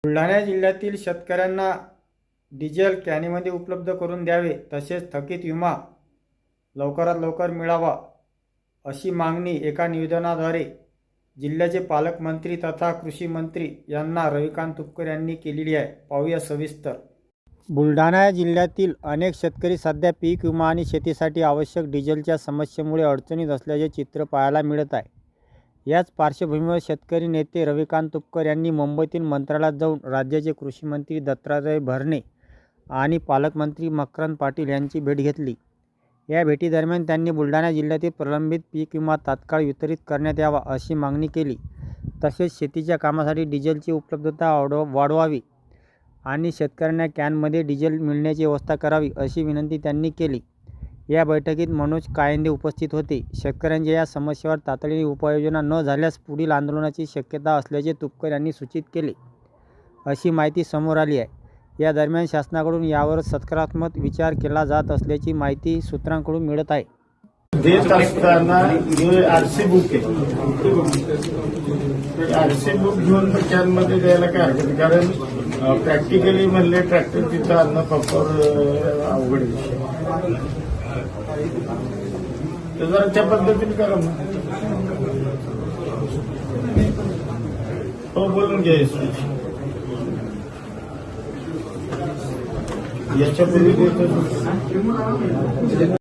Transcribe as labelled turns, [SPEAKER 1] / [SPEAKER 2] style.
[SPEAKER 1] बुलढाणा जिल्ह्यातील शेतकऱ्यांना डिझेल कॅनीमध्ये उपलब्ध करून द्यावे, तसेच थकीत विमा लवकरात लवकर मिळावा अशी मागणी एका निवेदनाद्वारे जिल्ह्याचे पालकमंत्री तथा कृषी मंत्री यांना रविकांत तुपकर यांनी केलेली आहे. पाहूया सविस्तर. बुलढाणा जिल्ह्यातील अनेक शेतकरी सध्या पीक विमा आणि शेतीसाठी आवश्यक डिझेलच्या समस्येमुळे अडचणीत असल्याचे चित्र पाहायला मिळत आहे. याच पार्श्वभूमीवर शेतकरी नेते रविकांत तुपकर यांनी मुंबईतील मंत्रालयात जाऊन राज्याचे कृषी मंत्री दत्तात्रय भरणे आणि पालकमंत्री मकरंद पाटील यांची भेट घेतली. या भेटीदरम्यान त्यांनी बुलढाणा जिल्ह्यातील प्रलंबित पीक विमा तात्काळ वितरित करण्यात यावा अशी मागणी केली. तसेच शेतीच्या कामासाठी डिझेलची उपलब्धता वाढवावी आणि शेतकऱ्यांना कॅनमध्ये डिझेल मिळण्याची व्यवस्था करावी अशी विनंती त्यांनी केली. या बैठकीत मनोज कायंदे उपस्थित होते. शेतकऱ्यांच्या या समस्येवर तातडीने उपाययोजना न झाल्यास पुढील आंदोलनाची शक्यता असल्याचे तुपकर यांनी सूचित केले, अशी माहिती समोर आली आहे. या दरम्यान शासनाकडून यावर सकारात्मक विचार केला जात असल्याची माहिती सूत्रांकडून मिळत आहे.
[SPEAKER 2] देत असताना जे आरसी बुक आहे, आरसी बुक घेऊन कॅनमध्ये द्यायला काय हरकत नाही, कारण प्रॅक्टिकली म्हणले ट्रॅक्टर तिथं आणणं प्रॉपर अवघड विषय. तर जरा त्या पद्धतीने करा मग. हो, बोलून घ्या. याच्यापूर्वी